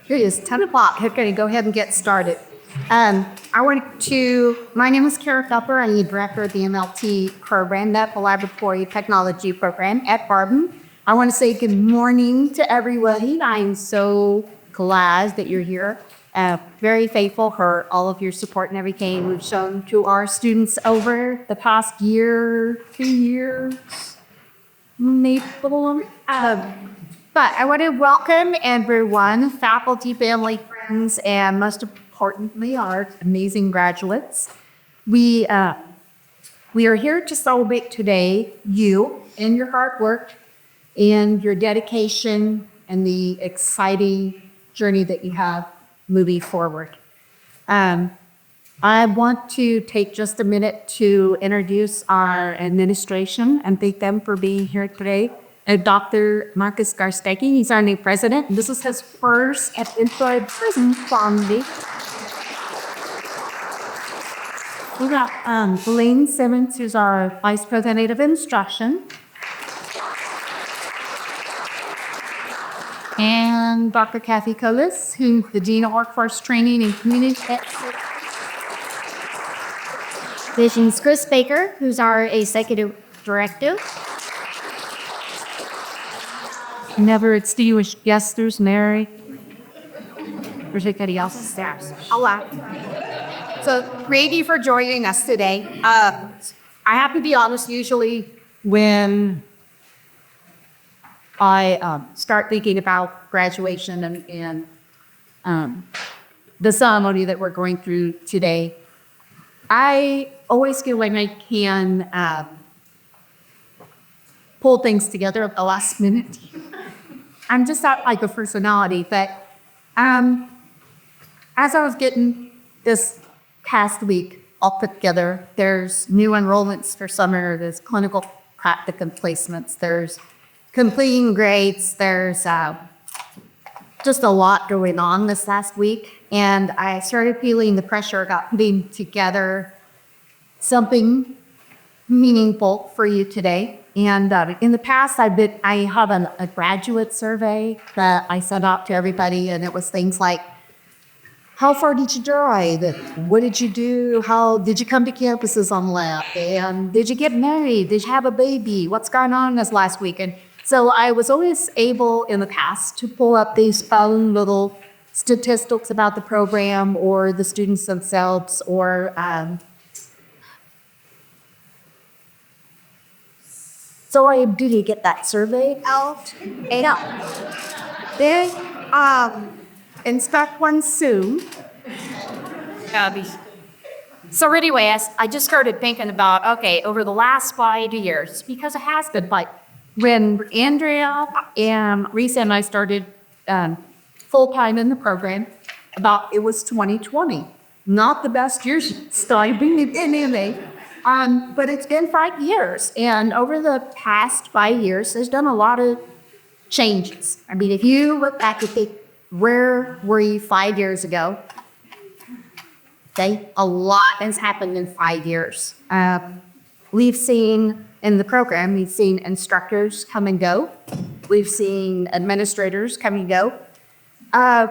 It is 10 o'clock. Okay, go ahead and get started. My name is Kara Kupper. I'm the director of the MLT program, Medical Laboratory Technology program at Barton. I want to say good morning to everybody. I'm so glad that you're here. Very thankful for all of your support and everything we've shown to our students over the past year, 2 years, maybe a little longer. But I want to welcome everyone, faculty, family, friends, and most importantly, our amazing graduates. We are here to celebrate today you and your hard work and your dedication and the exciting journey that you have moving forward. I want to take just a minute to introduce our administration and thank them for being here today. Dr. Marcus Garstecki, he's our new president. This is his first employee prison funding. We got Lane Simmons, who's our vice president of instruction. And Dr. Kathy Colis, who's the dean of workforce training and community excellence. Vision's Chris Baker, who's our executive director. Never extinguished guest, there's Mary. There's anybody else's staff. I'll laugh. So thank you for joining us today. I have to be honest, usually when I start thinking about graduation and the ceremony that we're going through today, I always feel like I can pull things together at the last minute. I'm just not like a personality, but as I was getting this past week all put together, there's new enrollments for summer, there's clinical practicum placements, there's completing grades, there's just a lot going on this last week. And I started feeling the pressure about putting together something meaningful for you today. And in the past, I have a graduate survey that I sent out to everybody, and it was things like, how far did you drive? What did you do? How did you come to campuses on lab? And did you get married? Did you have a baby? What's going on this last week? And so I was always able in the past to pull up these fun little statistics about the program or the students themselves or so I did get that survey out. And they inspect one soon. So anyway, I just started thinking about, okay, over the last 5 years, because it has been like, When Andrea and Reese and I started full-time in the program, it was 2020. Not the best years starting anyway. But it's been 5 years, and over the past 5 years, there's done a lot of changes. I mean, if you look back and think, where were you 5 years ago? Okay, a lot has happened in 5 years. We've seen in the program, we've seen instructors come and go. We've seen administrators come and go.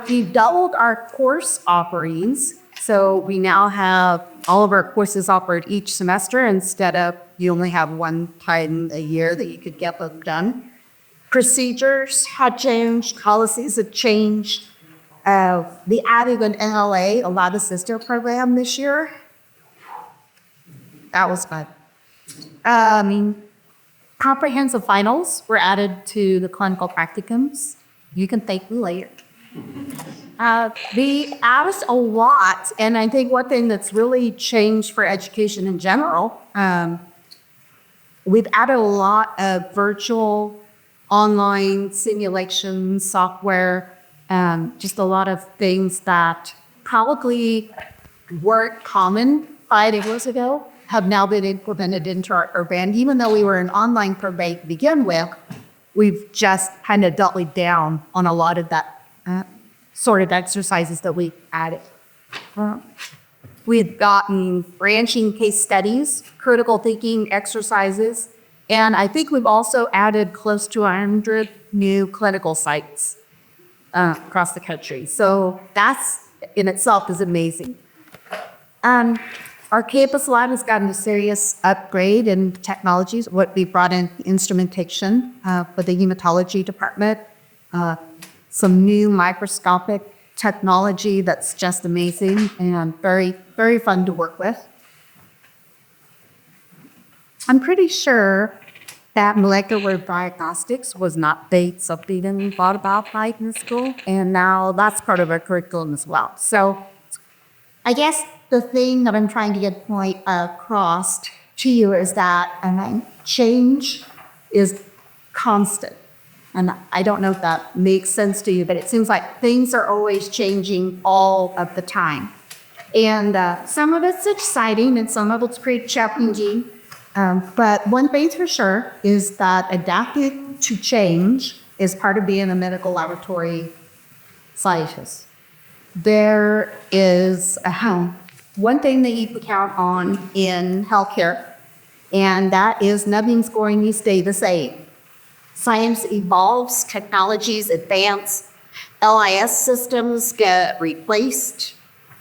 We've doubled our course offerings. So we now have all of our courses offered each semester instead of you only have one time a year that you could get them done. Procedures have changed, policies have changed. We added an NLA, a lab assistant program this year. That was fun. Comprehensive finals were added to the clinical practicums. You can thank me later. We asked a lot, and I think one thing that's really changed for education in general, we've added a lot of virtual online simulation software, just a lot of things that probably weren't common 5 years ago, have now been implemented into our program. Even though we were an online program to begin with, we've just kind of doubled down on a lot of that sort of exercises that we added. We've gotten branching case studies, critical thinking exercises, and I think we've also added close to 100 new clinical sites. across the country. So that's in itself is amazing. Our campus lab has gotten a serious upgrade in technologies. What we brought in instrumentation for the hematology department, some new microscopic technology that's just amazing and very, very fun to work with. I'm pretty sure that molecular diagnostics was not something we thought about like in school, and now that's part of our curriculum as well. So I guess the thing that I'm trying to get point across to you is that change is constant. And I don't know if that makes sense to you, but it seems like things are always changing all of the time. And some of it's exciting and some of it's pretty challenging. But one thing for sure is that adapting to change is part of being a medical laboratory scientist. There is one thing that you can count on in healthcare, and that is nothing's going to stay the same. Science evolves, technologies advance, LIS systems get replaced,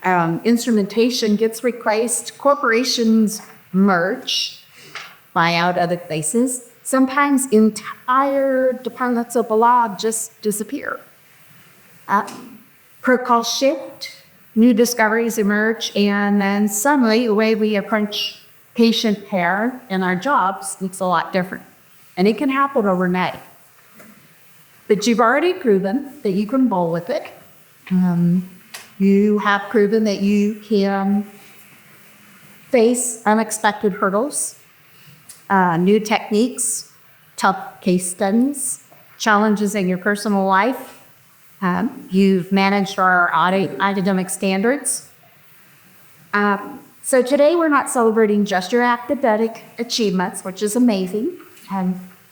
instrumentation gets replaced, corporations merge, buy out other places. Sometimes entire departments of the law just disappear. Protocols shift, new discoveries emerge, and then suddenly the way we approach patient care in our jobs looks a lot different. And it can happen overnight. But you've already proven that you can roll with it. You have proven that you can face unexpected hurdles, new techniques, tough case studies, challenges in your personal life. You've managed our academic standards. So today we're not celebrating just your academic achievements, which is amazing,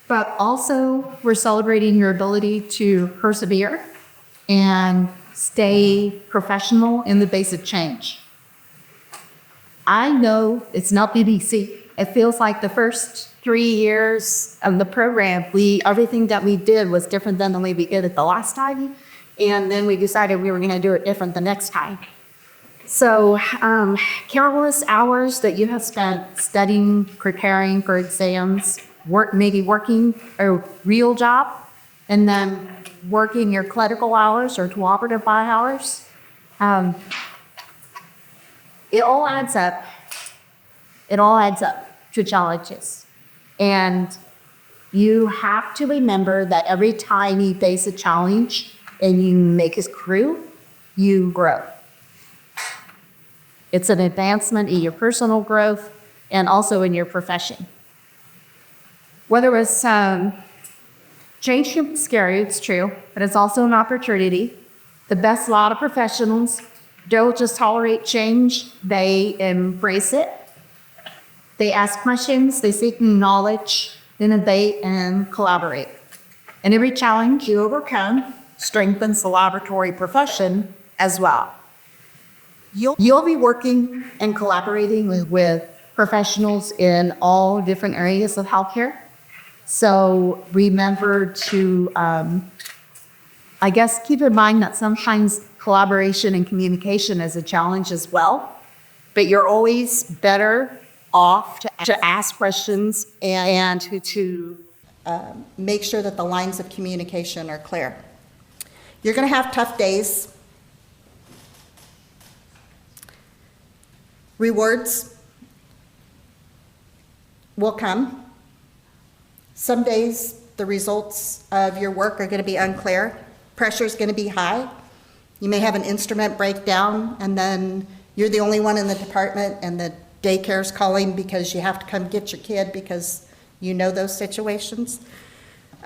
but also we're celebrating your ability to persevere and stay professional in the face of change. I know it's not BBC. It feels like the first 3 years of the program, everything that we did was different than the way we did it the last time. And then we decided we were going to do it different the next time. So countless hours that you have spent studying, preparing for exams, maybe working a real job, and then working your clerical hours or cooperative hours. It all adds up. It all adds up to challenges. And you have to remember that every time you face a challenge and you make it through, you grow. It's an advancement in your personal growth and also in your profession. Whether it was change can be scary, it's true, but it's also an opportunity. The best lot of professionals don't just tolerate change, they embrace it. They ask questions, they seek knowledge, innovate, and collaborate. And every challenge you overcome strengthens the laboratory profession as well. You'll be working and collaborating with professionals in all different areas of healthcare. So remember to, keep in mind that sometimes collaboration and communication is a challenge as well, but you're always better off to ask questions and to make sure that the lines of communication are clear. You're going to have tough days. Rewards will come. Some days the results of your work are going to be unclear. Pressure is going to be high. You may have an instrument break down and then you're the only one in the department and the daycare's calling because you have to come get your kid because you know those situations.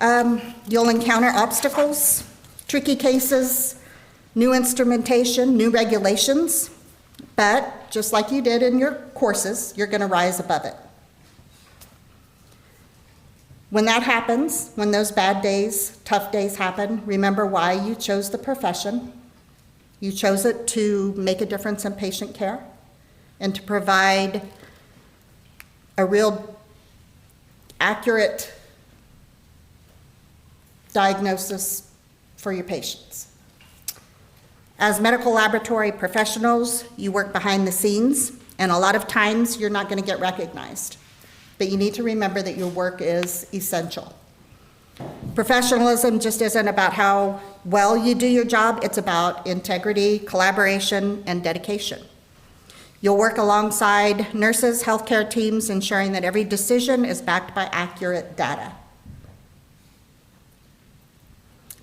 You'll encounter obstacles, tricky cases, new instrumentation, new regulations, but just like you did in your courses, you're going to rise above it. When that happens, when those bad days, tough days happen, remember why you chose the profession. You chose it to make a difference in patient care and to provide a real accurate diagnosis for your patients. As medical laboratory professionals, you work behind the scenes, and a lot of times you're not going to get recognized. But you need to remember that your work is essential. Professionalism just isn't about how well you do your job, it's about integrity, collaboration, and dedication. You'll work alongside nurses, healthcare teams, ensuring that every decision is backed by accurate data.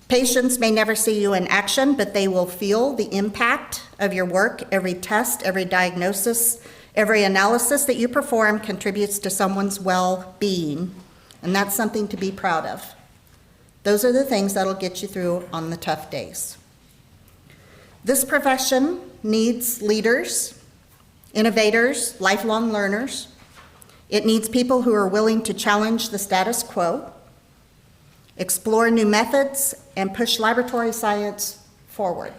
Patients may never see you in action, but they will feel the impact of your work. Every test, every diagnosis, every analysis that you perform contributes to someone's well-being, and that's something to be proud of. Those are the things that'll get you through on the tough days. This profession needs leaders, innovators, lifelong learners. It needs people who are willing to challenge the status quo, explore new methods, and push laboratory science forward.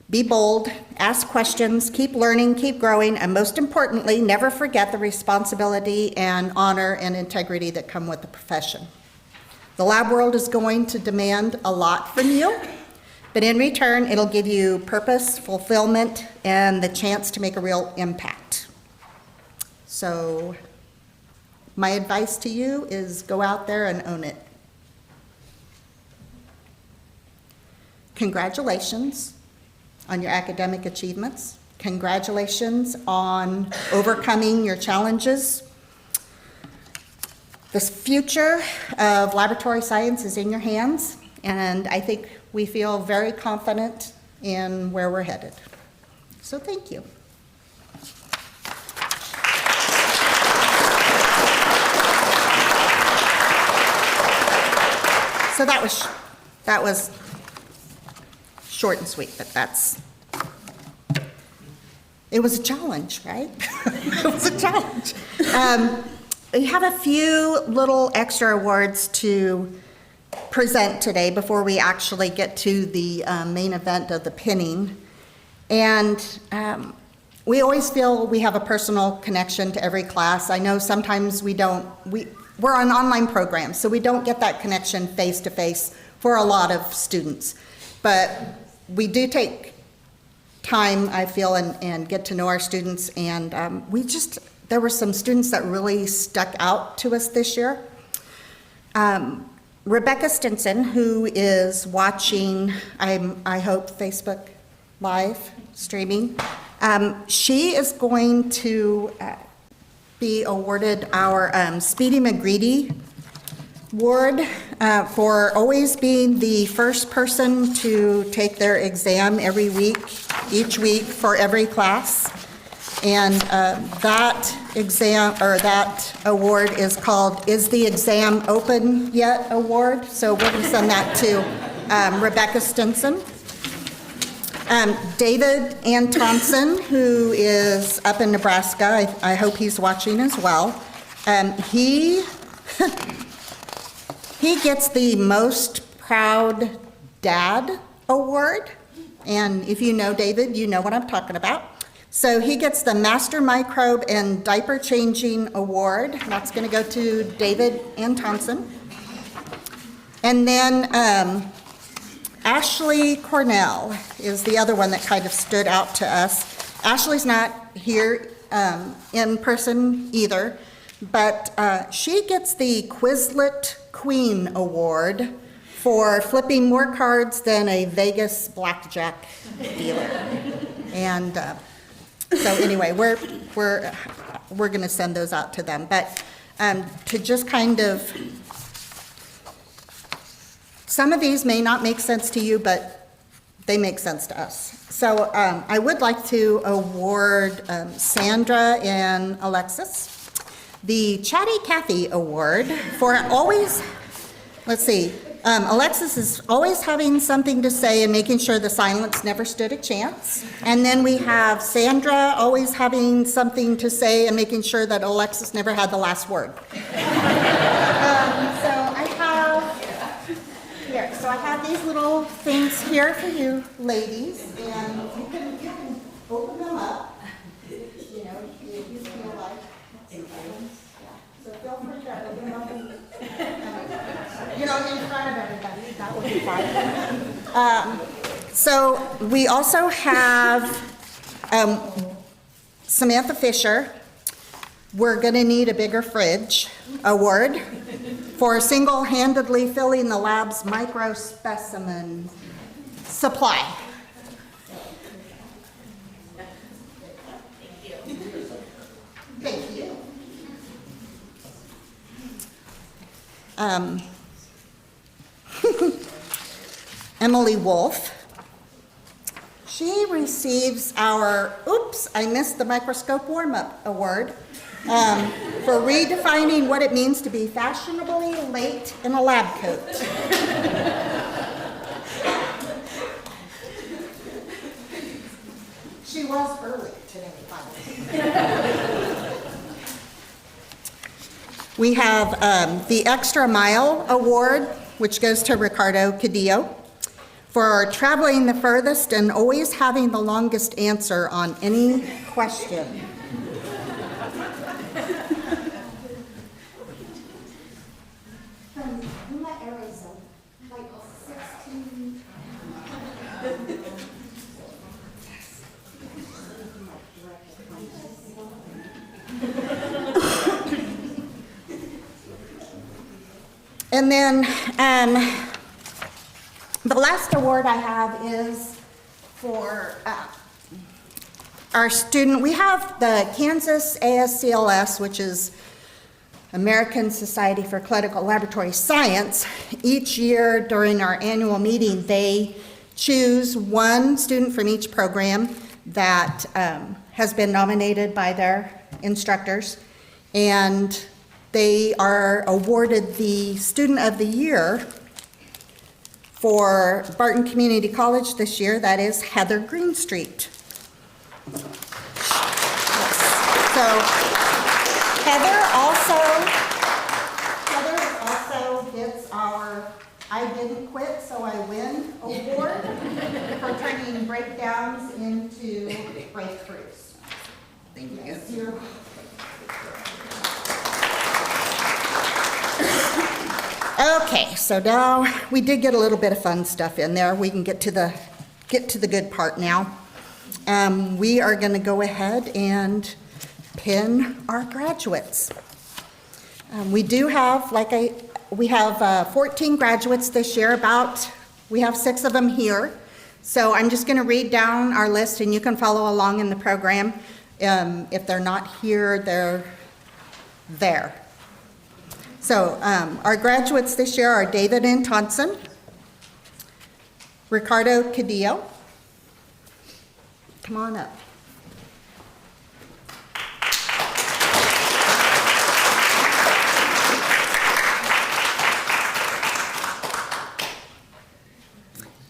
Be bold, ask questions, keep learning, keep growing, and most importantly, never forget the responsibility and honor and integrity that come with the profession. The lab world is going to demand a lot from you, but in return, it'll give you purpose, fulfillment, and the chance to make a real impact. So my advice to you is go out there and own it. Congratulations on your academic achievements. Congratulations on overcoming your challenges. The future of laboratory science is in your hands, and I think we feel very confident in where we're headed. So thank you. So that was short and sweet, but it was a challenge, right? It was a challenge. We have a few little extra awards to present today before we actually get to the main event of the pinning. And we always feel we have a personal connection to every class. I know sometimes we don't, we're an online program, so we don't get that connection face-to-face for a lot of students. But we do take time, I feel, and get to know our students, and there were some students that really stuck out to us this year. Rebecca Stinson, who is watching, I hope, Facebook Live streaming, she is going to be awarded our Speedy McGreedy Award for always being the first person to take their exam each week for every class. And that exam, or that award, is called Is the Exam Open Yet Award. So we're going to send that to Rebecca Stinson. David Ann Thompson, who is up in Nebraska, I hope he's watching as well. He gets the Most Proud Dad Award. And if you know David, you know what I'm talking about. So he gets the Master Microbe and Diaper Changing Award. That's going to go to David Ann Thompson. And then Ashley Cornell is the other one that kind of stood out to us. Ashley's not here in person either, but she gets the Quizlet Queen Award for flipping more cards than a Vegas blackjack dealer. And so anyway, we're going to send those out to them. But to just kind of, some of these may not make sense to you, but they make sense to us. So I would like to award Sandra and Alexis the Chatty Cathy Award for always, let's see, Alexis is always having something to say and making sure the silence never stood a chance. And then we have Sandra always having something to say and making sure that Alexis never had the last word. So I have these little things here for you ladies, and you can open them up. You know, if you feel like. So feel free to open them up and, in front of everybody. That would be fine. So we also have Samantha Fisher. We're going to need a bigger fridge award for single-handedly filling the lab's microspecimen supply. Thank you. Emily Wolf. She receives our, oops, I missed the microscope warm-up award for redefining what it means to be fashionably late in a lab coat. She was early today, by the way. We have the Extra Mile Award, which goes to Ricardo Cadillo, for traveling the furthest and always having the longest answer on any question. From Yuma, Arizona, like 16. And then the last award I have is for our student. We have the Kansas ASCLS, which is American Society for Clinical Laboratory Science. Each year during our annual meeting, they choose one student from each program that has been nominated by their instructors, and they are awarded the Student of the Year for Barton Community College this year. That is Heather Greenstreet. So Heather also gets our I Didn't Quit, So I Win award for turning breakdowns into breakthroughs. Thank you. Yes, okay, so now we did get a little bit of fun stuff in there. We can get to the good part now. We are going to go ahead and pin our graduates. We do have, we have 14 graduates this year. We have 6 of them here. So I'm just going to read down our list, and you can follow along in the program. If they're not here, they're there. So our graduates this year are David N. Thompson, Ricardo Cadillo. Come on up.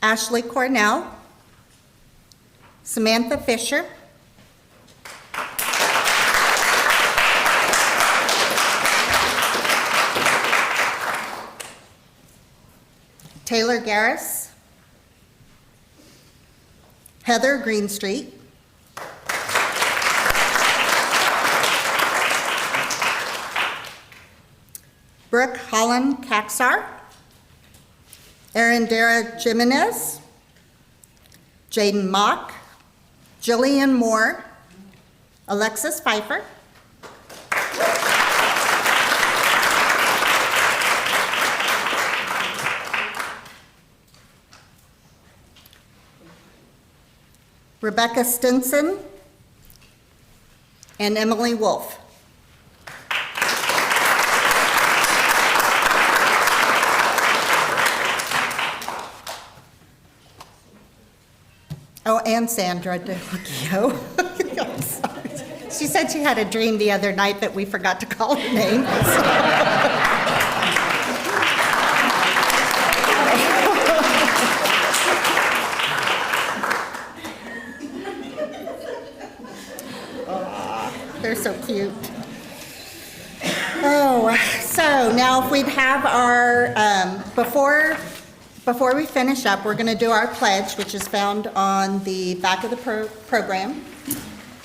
Ashley Cornell, Samantha Fisher, Taylor Garris, Heather Greenstreet, Brooke Holland Caxar, Arendara Jimenez, Jaden Mock, Jillian Moore, Alexis Pfeiffer, Rebecca Stinson, and Emily Wolf. Oh, and Sandra DeLucchio. I'm sorry. She said she had a dream the other night that we forgot to call her name. They're so cute. Oh, so now if we'd have our, before we finish up, we're going to do our pledge, which is found on the back of the program.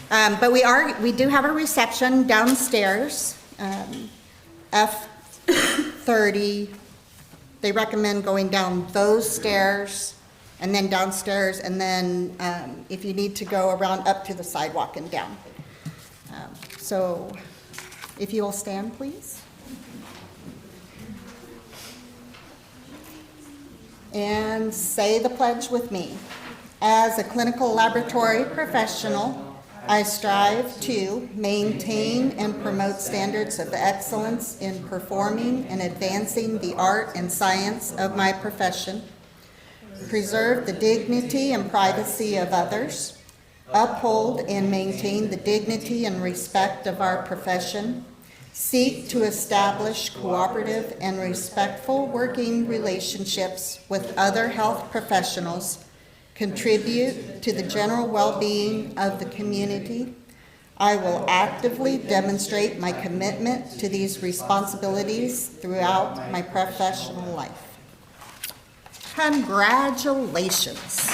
But we do have a reception downstairs, F30. They recommend going down those stairs and then downstairs, and then if you need to go around up to the sidewalk and down. So if you will stand, please. And say the pledge with me. As a clinical laboratory professional, I strive to maintain and promote standards of excellence in performing and advancing the art and science of my profession, preserve the dignity and privacy of others, uphold and maintain the dignity and respect of our profession, seek to establish cooperative and respectful working relationships with other health professionals, contribute to the general well-being of the community. I will actively demonstrate my commitment to these responsibilities throughout my professional life. Congratulations.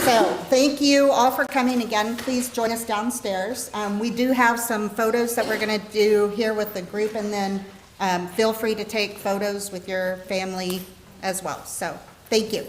So thank you all for coming again. Please join us downstairs. We do have some photos that we're going to do here with the group, and then feel free to take photos with your family as well. So thank you.